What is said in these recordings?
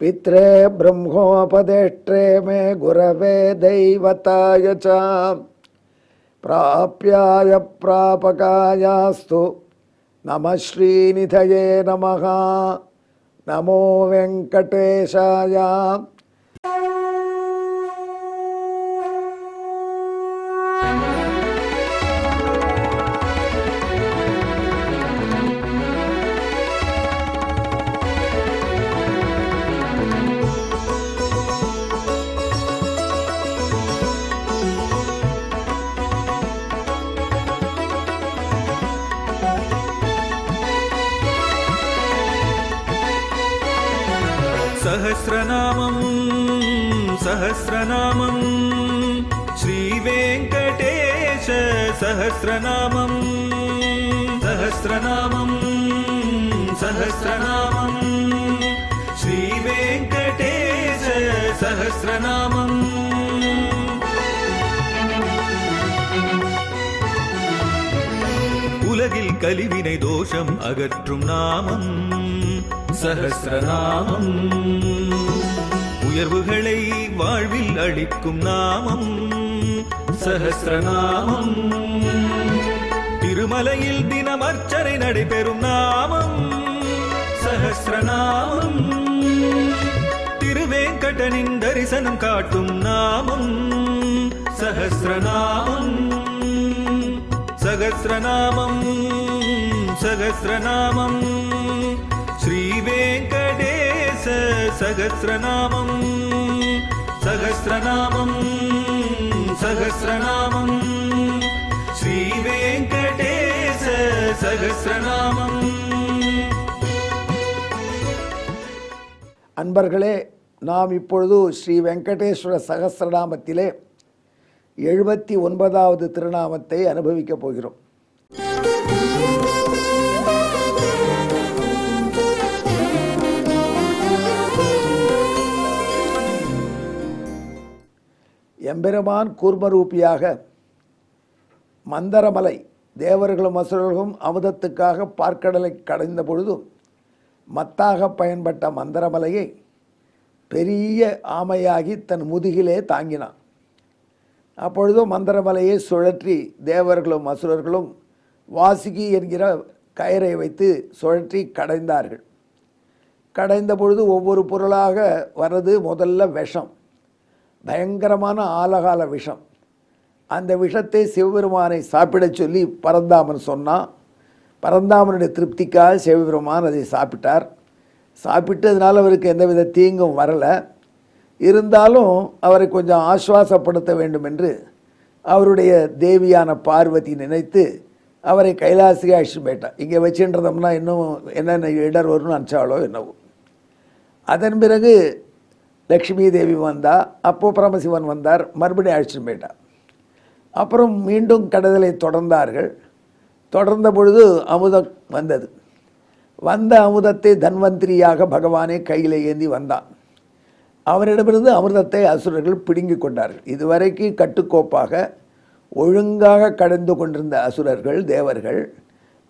पित्रे ब्रह्मोपदेष्ट्रे मे गुरवे दैवताय च प्राप्याय प्रापकायास्तु नमः श्रीनिधये नमः। नमो वेङ्कटेशाय। सहस्रनामं सहस्रनामं श्रीवेङ्कटेश सहस्रनामं सहस्रनामं सहस्रनामं श्रीवेङ्कटेश सहस्रनामम्। உலகில் கலிவினை தோஷம் அகற்றும் நாமம் சஹஸ்ரநாமம். உயர்வுகளை வாழ்வில் அளிக்கும் நாமம் சஹஸ்ரநாமம். திருமலையில் தினம் அர்ச்சனை நடைபெறும் நாமம் சஹஸ்ரநாமம். திருவேங்கடனின் தரிசனம் காட்டும் நாமம் சஹஸ்ரநாமம். சகஸ்ரநாமம் சகஸ்ரநாமம் श्रीवेङ्कटेश सहस्रनामं सहस्रनामं सहस्रनामं श्रीवेङ्कटेश सहस्रनामं। அன்பர்களே, நாம் இப்பொழுது ஸ்ரீ வெங்கடேஸ்வர சகஸ்ரநாமத்திலே 79வது திருநாமத்தை அனுபவிக்கப் போகிறோம். எம்பெருமான் கூர்மரூபியாக மந்தரமலை தேவர்களும் அசுரர்களும் அமுதத்துக்காக பார்க்கடலை கடைந்த பொழுது மத்தாக பயன்பட்ட மந்தரமலையை பெரிய ஆமையாகி தன் முதுகிலே தாங்கினான். அப்பொழுது மந்தரமலையை சுழற்றி தேவர்களும் அசுரர்களும் வாசுகி என்கிற கயிறை வைத்து சுழற்றி கடைந்தார்கள். கடைந்த பொழுது ஒவ்வொரு பொருளாக வர்றது முதல்ல விஷம், பயங்கரமான ஆலகால விஷம். அந்த விஷத்தை சிவபெருமானை சாப்பிடச் சொல்லி பரந்தாமன் சொன்னான். பரந்தாமனுடைய திருப்திக்காக சிவபெருமான் அதை சாப்பிட்டார். சாப்பிட்டதுனால அவருக்கு எந்தவித தீங்கும் வரலை. இருந்தாலும் அவரை கொஞ்சம் ஆசுவாசப்படுத்த வேண்டும் என்று அவருடைய தேவியான பார்வதி நினைத்து அவரை கைலாசிக்கு அழைச்சிட்டு போயிட்டார். இங்கே வச்சுன்றதோம்னா இன்னும் என்னென்ன இடர் வரும்னு நினச்சாலோ என்னவோ. அதன் பிறகு லக்ஷ்மி தேவி வந்தா, அப்போது பரமசிவன் வந்தார், மறுபடியும் அழைச்சிட்டு போயிட்டார். அப்புறம் மீண்டும் கடலை தொடர்ந்தார்கள். தொடர்ந்த பொழுது அமுதம் வந்தது. வந்த அமுதத்தை தன்வந்திரியாக பகவானே கையில் ஏந்தி வந்தான். அவரிடமிருந்து அமிர்தத்தை அசுரர்கள் பிடுங்கி கொண்டார்கள். இதுவரைக்கு கட்டுக்கோப்பாக ஒழுங்காக கடந்து கொண்டிருந்த அசுரர்கள் தேவர்கள்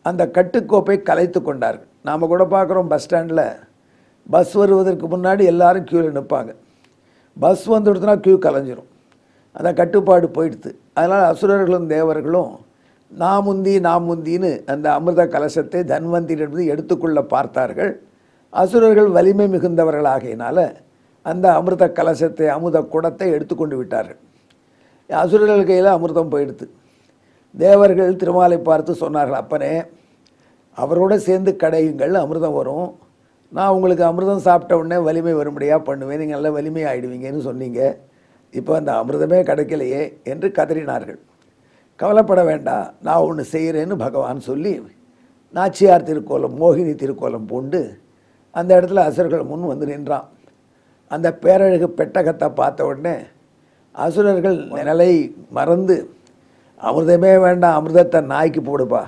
அந்த கட்டுக்கோப்பை கலைத்து கொண்டார்கள். நாம் கூட பார்க்குறோம், பஸ் ஸ்டாண்டில் பஸ் வருவதற்கு முன்னாடி எல்லாரும் க்யூவில் நிற்பாங்க. பஸ் வந்துடுத்துனா க்யூ கலைஞ்சிரும். அந்த கட்டுப்பாடு போயிடுது. அதனால் அசுரர்களும் தேவர்களும் நாம் முந்தின்னு அந்த அமிர்த கலசத்தை தன்வந்தியிலிருந்து எடுத்துக்கொள்ள பார்த்தார்கள். அசுரர்கள் வலிமை மிகுந்தவர்களாகையினால அந்த அமிர்த கலசத்தை அமுத குடத்தை எடுத்துக்கொண்டு விட்டார்கள். அசுரர்கள் கையில் அமிர்தம் போயிடுது. தேவர்கள் திருமாலை பார்த்து சொன்னார்கள், அப்பனே அவரோட சேர்ந்து கடையுங்கள், அமிர்தம் வரும். நான் உங்களுக்கு அமிர்தம் சாப்பிட்ட உடனே வலிமை வரும்படியாக பண்ணுவேன், நீங்கள் நல்ல வலிமை ஆகிடுவீங்கன்னு சொன்னீங்க. இப்போ அந்த அமிர்தமே கிடைக்கலையே என்று கதறினார்கள். கவலைப்பட வேண்டாம், நான் ஒன்று செய்கிறேன்னு பகவான் சொல்லி நாச்சியார் திருக்கோலம் மோகினி திருக்கோலம் பூண்டு அந்த இடத்துல அசுரர்கள் முன் வந்து நின்றான். அந்த பேரழகு பெட்டகத்தை பார்த்த உடனே அசுரர்கள் நிலை மறந்து, அமிர்தமே வேண்டாம், அமிர்தத்தை நாய்க்கு போடுப்பா,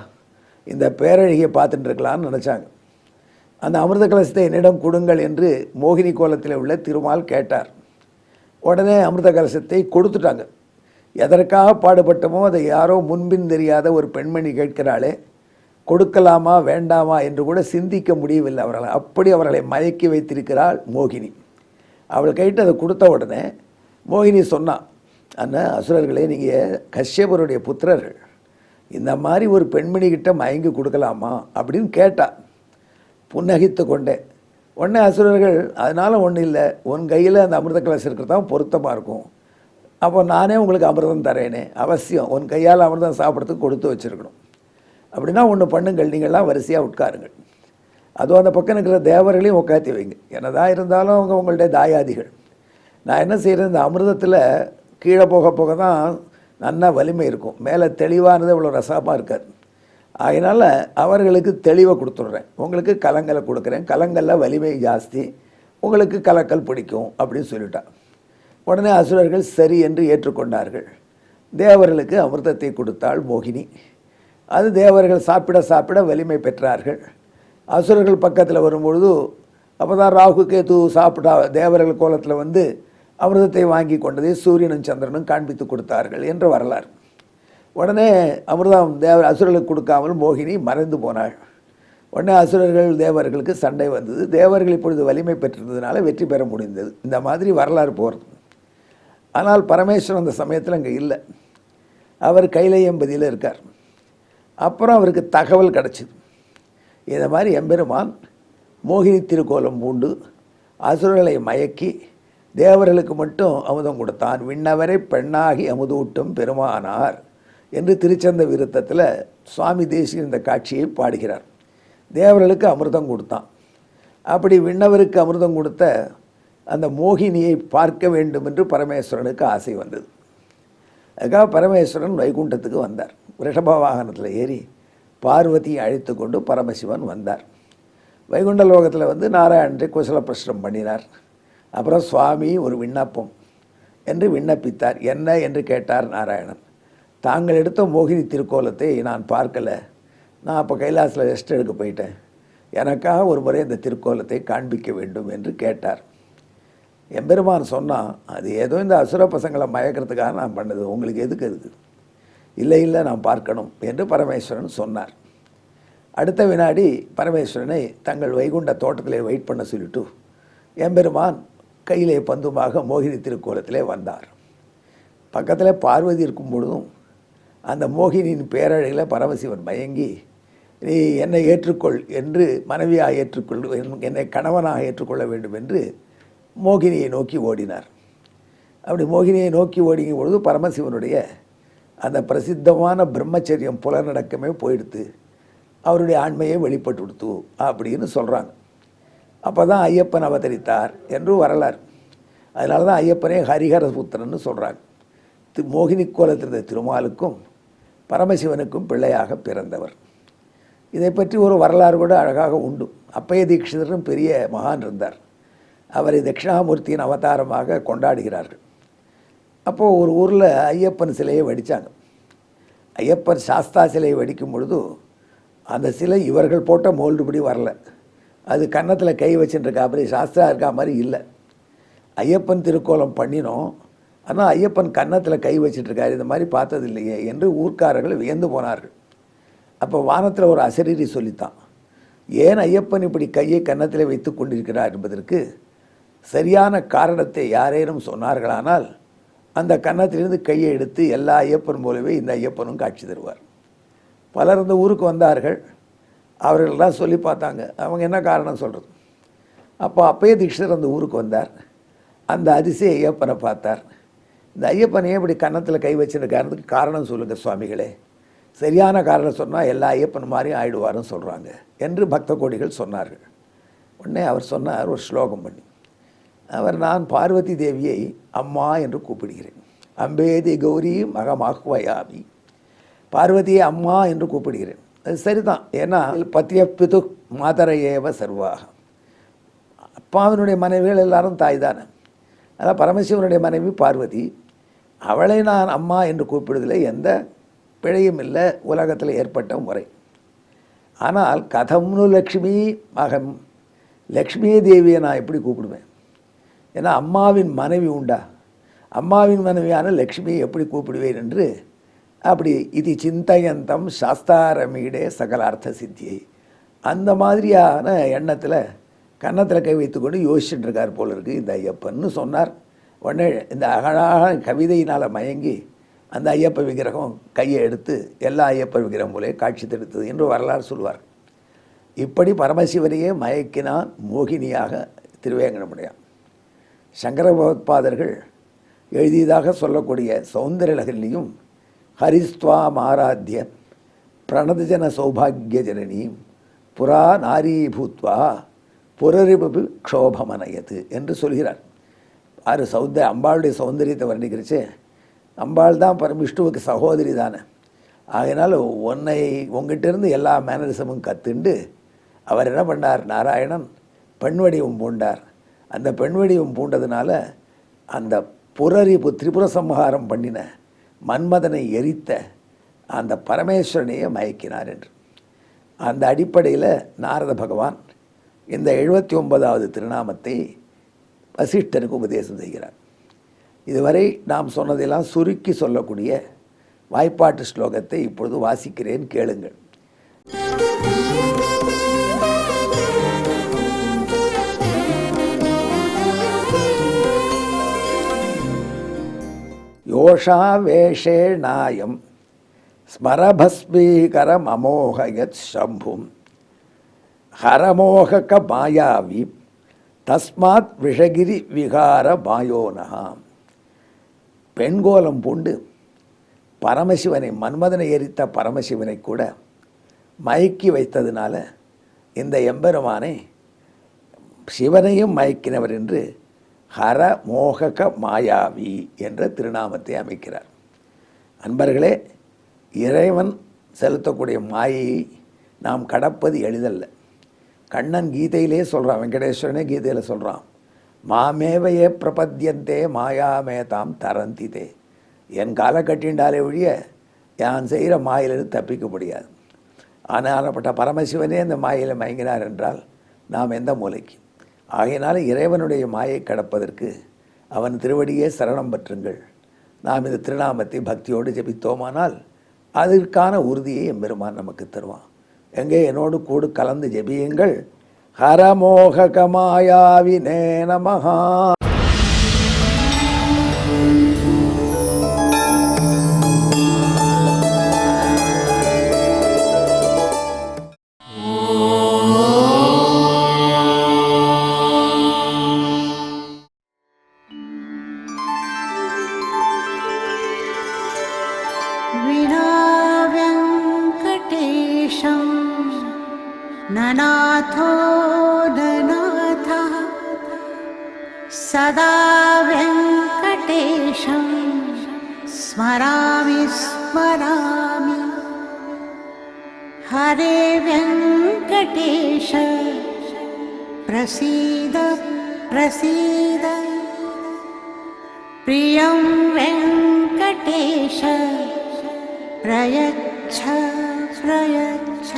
இந்த பேரழகியை பார்த்துட்டு இருக்கலான்னு நினச்சாங்க. அந்த அமிர்த கலசத்தை என்னிடம் கொடுங்கள் என்று மோகினி கோலத்தில் உள்ள திருமால் கேட்டார். உடனே அமிர்த கலசத்தை கொடுத்துட்டாங்க. எதற்காக பாடுபட்டமோ அதை யாரோ முன்பின் தெரியாத ஒரு பெண்மணி கேட்கிறாளே, கொடுக்கலாமா வேண்டாமா என்று கூட சிந்திக்க முடியவில்லை அவர்களை. அப்படி அவர்களை மயக்கி வைத்திருக்கிறாள் மோகினி. அவள் கைட்டு அதை கொடுத்த உடனே மோகினி சொன்னான், அண்ணா அசுரர்களே, நீங்கள் கஷ்யபருடைய புத்திரர்கள், இந்த மாதிரி ஒரு பெண்மணிக்கிட்ட மயங்கி கொடுக்கலாமா அப்படின்னு கேட்டா. புன்னகித்து கொண்டே உடனே அசுரர்கள், அதனால் ஒன்றும் இல்லை, உன் கையில் அந்த அமிர்த கலசம் இருக்கிறது தான் பொருத்தமாக இருக்கும், அப்போ நானே உங்களுக்கு அமிர்தம் தரேனே, அவசியம் உன் கையால் அமிர்தம் சாப்பிட்றதுக்கு கொடுத்து வச்சுருக்கணும், அப்படின்னா ஒன்று பண்ணுங்கள், நீங்கள்லாம் வரிசையாக உட்காருங்கள், அதுவும் அந்த பக்கம் இருக்கிற தேவர்களையும் உட்காத்தி வைங்க, என்னதான் இருந்தாலும் அவங்க உங்கள்கிட்ட தாயாதிகள். நான் என்ன செய்கிறேன், இந்த அமிர்தத்தில் கீழே போக போக தான் நல்லா வலிமை இருக்கும், மேலே தெளிவானது இவ்வளோ ரசமாக இருக்காது, அதனால் அவர்களுக்கு தெளிவை கொடுத்துட்றேன், உங்களுக்கு கலங்கலை கொடுக்குறேன், கலங்கலில் வலிமை ஜாஸ்தி, உங்களுக்கு கலக்கல் பிடிக்கும் அப்படின்னு சொல்லிட்டான். உடனே அசுரர்கள் சரி என்று ஏற்றுக்கொண்டார்கள். தேவர்களுக்கு அமிர்தத்தை கொடுத்தாள் மோகினி. அது தேவர்கள் சாப்பிட சாப்பிட வலிமை பெற்றார்கள். அசுரர்கள் பக்கத்தில் வரும்பொழுது அப்போ தான் ராகு கேது சாப்பிட்டா தேவர்கள் கோலத்தில் வந்து அமிர்தத்தை வாங்கி கொண்டதை சூரியனும் சந்திரனும் காண்பித்து கொடுத்தார்கள் என்ற வரலாறு. உடனே அமிர்தம் அசுரர்களுக்கு கொடுக்காமல் மோகினி மறைந்து போனாள். உடனே அசுரர்கள் தேவர்களுக்கு சண்டை வந்தது. தேவர்கள் இப்பொழுது வலிமை பெற்றிருந்ததுனால வெற்றி பெற முடிந்தது. இந்த மாதிரி வரலாறு போகிறது. ஆனால் பரமேஸ்வரன் அந்த சமயத்தில் அங்கே இல்லை, அவர் கைலையம்பதியில் இருக்கார். அப்புறம் அவருக்கு தகவல் கிடச்சிது, இதை மாதிரி எம்பெருமான் மோகினி திருக்கோலம் பூண்டு அசுரர்களை மயக்கி தேவர்களுக்கு மட்டும் அமுதம் கொடுத்தான், விண்ணவரை பெண்ணாகி அமுதூட்டும் பெருமானார் என்று திருச்சந்த விருத்தத்தில் சுவாமி தேசிகன் இந்த காட்சியை பாடுகிறார். தேவர்களுக்கு அமிர்தம் கொடுத்தான். அப்படி விண்ணவருக்கு அமிர்தம் கொடுத்த அந்த மோகினியை பார்க்க வேண்டும் என்று பரமேஸ்வரனுக்கு ஆசை வந்தது. அதுக்காக பரமேஸ்வரன் வைகுண்டத்துக்கு வந்தார். ரிஷப வாகனத்தில் ஏறி பார்வதியை அழைத்து கொண்டு பரமசிவன் வந்தார். வைகுண்ட லோகத்தில் வந்து நாராயணரை குசல பிரஷ்னம் பண்ணினார். அப்புறம் சுவாமி ஒரு விண்ணப்பம் என்று விண்ணப்பித்தார். என்ன என்று கேட்டார் நாராயணன். தாங்கள் எடுத்த மோகினி திருக்கோலத்தை நான் பார்க்கலை, நான் அப்போ கைலாசில் ரெஸ்ட் எடுக்க போயிட்டேன், எனக்காக ஒரு முறை இந்த திருக்கோலத்தை காண்பிக்க வேண்டும் என்று கேட்டார். எம்பெருமான் சொன்னால், அது ஏதோ இந்த அசுர பசங்களை மயக்கிறதுக்காக நான் பண்ணது, உங்களுக்கு எதுக்கு எதுக்கு, இல்லை இல்லை நான் பார்க்கணும் என்று பரமேஸ்வரன் சொன்னார். அடுத்த வினாடி பரமேஸ்வரனை தங்கள் வைகுண்ட தோட்டத்திலே வெயிட் பண்ண சொல்லிட்டு எம்பெருமான் கையிலே பந்துமாக மோகினி திருக்கோலத்திலே வந்தார். பக்கத்தில் பார்வதி இருக்கும் பொழுதும் அந்த மோகினியின் பேரழகில் பரமசிவன் மயங்கி, நீ என்னை ஏற்றுக்கொள் என்று, மனைவியாக ஏற்றுக்கொள், என்னை கணவனாக ஏற்றுக்கொள்ள வேண்டும் என்று மோகினியை நோக்கி ஓடினார். அப்படி மோகினியை நோக்கி ஓடிக்கும் பொழுது பரமசிவனுடைய அந்த பிரசித்தமான பிரம்மச்சரியம் புலநடக்கமே போயிடுத்து, அவருடைய ஆண்மையை வெளிப்பட்டு கொடுத்து அப்படின்னு சொல்கிறாங்க. அப்போ தான் ஐயப்பன் அவதரித்தார் என்று வரலாறு. அதனால தான் ஐயப்பனே ஹரிஹரபுத்திரன்னு சொல்கிறாங்க. மோகினி கோலத்திருந்த திருமாலுக்கும் பரமசிவனுக்கும் பிள்ளையாக பிறந்தவர். இதை பற்றி ஒரு வரலாறு கூட அழகாக உண்டு. அப்பய தீட்சிதரும் பெரிய மகான் இருந்தார். அவரை தட்சிணாமூர்த்தியின் அவதாரமாக கொண்டாடுகிறார்கள். அப்போது ஒரு ஊரில் ஐயப்பன் சிலையை வடித்தாங்க. ஐயப்பன் சாஸ்தா சிலையை வடிக்கும் பொழுது அந்த சிலை இவர்கள் போட்ட மோல்டுபடி வரல, அது கன்னத்தில் கை வச்சுருக்கா மாதிரி, சாஸ்திரா இருக்கா மாதிரி இல்லை. ஐயப்பன் திருக்கோலம் பண்ணினோம், ஆனால் ஐயப்பன் கன்னத்தில் கை வச்சிட்ருக்காரு, இந்த மாதிரி பார்த்தது இல்லையே என்று ஊர்க்காரர்கள் வியந்து போனார்கள். அப்போ வானத்தில் ஒரு அசரீரி சொல்லித்தான், ஏன் ஐயப்பன் இப்படி கையை கன்னத்தில் வைத்து கொண்டிருக்கிறார் என்பதற்கு சரியான காரணத்தை யாரேனும் சொன்னார்களானால் அந்த கன்னத்திலிருந்து கையை எடுத்து எல்லா ஐயப்பன் போலவே இந்த ஐயப்பனும் காட்சி தருவார். பலர் இந்த ஊருக்கு வந்தார்கள். அவர்களெல்லாம் சொல்லி பார்த்தாங்க, அவங்க என்ன காரணம் சொல்கிறது. அப்போ அப்பய தீட்சிதர் அந்த ஊருக்கு வந்தார். அந்த அதிசய ஐயப்பனை பார்த்தார். இந்த ஐயப்பனையே இப்படி கன்னத்தில் கை வச்சுருக்காரதுக்கு காரணம் சொல்லுங்கள் சுவாமிகளே, சரியான காரணம் சொன்னால் எல்லா ஐயப்பன் மாதிரியும் ஆயிடுவாருன்னு சொல்கிறாங்க என்று பக்த கோடிகள் சொன்னார்கள். உடனே அவர் சொன்னார் ஒரு ஸ்லோகம் பண்ணி, அவர், நான் பார்வதி தேவியை அம்மா என்று கூப்பிடுகிறேன், அம்பேதி கௌரி மகமாக்குவயாமி, பார்வதியை அம்மா என்று கூப்பிடுகிறேன். அது சரிதான், ஏன்னா பத்திய பிது மாதரையேவ சர்வாக, அப்பாவினுடைய மனைவிகள் எல்லாரும் தாய் தானே. அதான் பரமசிவனுடைய மனைவி பார்வதி, அவளை நான் அம்மா என்று கூப்பிடுவதில் எந்த பிழையும் இல்லை, உலகத்தில் ஏற்பட்ட முறை. ஆனால் கதம்னு லக்ஷ்மி மகம், லக்ஷ்மி தேவியை நான் எப்படி கூப்பிடுவேன்? ஏன்னா அம்மாவின் மனைவி உண்டா, அம்மாவின் மனைவியான லக்ஷ்மியை எப்படி கூப்பிடுவேன் என்று அப்படி இது சிந்தயந்தம் சாஸ்தாரமீடே சகலார்த்த சித்தியை, அந்த மாதிரியான எண்ணத்தில் கன்னத்தில் கை வைத்துக்கொண்டு யோசிச்சுட்டு இருக்கார் போல இருக்குது இந்த ஐயப்பன்னு சொன்னார். உடனே இந்த அழகான கவிதையினால் மயங்கி அந்த ஐயப்ப விக்கிரகம் கையை எடுத்து எல்லா ஐயப்ப விக்கிரகம் போலே காட்சி தடுத்தது என்று வரலாறு சொல்வார். இப்படி பரமசிவனையே மயக்கினான் மோகினியாக திருவேங்கடமுடையான். சங்கர பகவத்பாதர்கள் எழுதியதாக சொல்லக்கூடிய சௌந்தரலகரிலையும் ஹரிஸ்துவாம் ஆராத்திய பிரணதஜன சௌபாகிய ஜனனி புரா நாரீ பூத்வா புரரிபு க்ஷோபமனயது என்று சொல்கிறார். அம்பாளுடைய சௌந்தரியத்தை வர்ணிக்கிறச்சு, அம்பாள் தான் விஷ்ணுவுக்கு சகோதரி தானே, ஆகையினால் உங்ககிட்டேருந்து எல்லா மேனரிசமும் கற்றுண்டு அவர் என்ன பண்ணார், நாராயணன் பெண் வடிவம் பூண்டார். அந்த பெண் வடிவம் பூண்டதுனால அந்த புரரிப்பு திரிபுர சம்ஹாரம் பண்ணின மன்மதனை எரித்த அந்த பரமேஸ்வரனையே மயக்கினார் என்று. அந்த அடிப்படையில் நாரத பகவான் இந்த 79வது திருநாமத்தை வசிஷ்டனுக்கு உபதேசம் செய்கிறார். இதுவரை நாம் சொன்னதெல்லாம் சுருக்கி சொல்லக்கூடிய வாய்ப்பாட்டு ஸ்லோகத்தை இப்பொழுது வாசிக்கிறேன், கேளுங்கள். யோஷா வேஷே நாயம் ஸ்மரபஸ்மீகரம் அமோகயத் சம்பும் ஹரமோகக மாயாவி தஸ்மாத் விஷகிரி விகார மாயோனகாம். பெண்கோலம் பூண்டு பரமசிவனை மன்மதனை எரித்த பரமசிவனை கூட மயக்கி வைத்ததினால இந்த எம்பெருமானை சிவனையும் மயக்கினவர் என்று ஹர மோகக மாயாவி என்ற திருநாமத்தை அமைக்கிறார். அன்பர்களே, இறைவன் செலுத்தக்கூடிய மாயையை நாம் கடப்பது எளிதல்ல. கண்ணன் கீதையிலே சொல்கிறான், வெங்கடேஸ்வரனே கீதையில் சொல்கிறான், மாமேவையே பிரபத்தியந்தே மாயாமேதாம் தரந்திதே. என் காலை கட்டின்றாலே ஒழிய நான் செய்கிற மாயிலிருந்து தப்பிக்க முடியாது. ஆனாலப்பட்ட பரமசிவனே அந்த மாயையில் மயங்கினார் என்றால் நாம் எந்த மூலைக்கு? ஆகையினால இறைவனுடைய மாயை கடப்பதற்கு அவன் திருவடியே சரணம் பற்றுங்கள். நாம் இந்த திருநாமத்தை பக்தியோடு ஜெபித்தோமானால் அதற்கான உறுதியை எம்பெருமான் நமக்கு தருவான். எங்கே என்னோடு கூடு கலந்து ஜெபியுங்கள். ஹரமோகமாயாவினே நமஹா. ननाथो ननाथः सदा वेङ्कटेशं स्मरामि स्मरामि. हरे वेङ्कटेश प्रसीद प्रसीद. प्रियं वेङ्कटेश प्रयच्छ प्रयच्छ.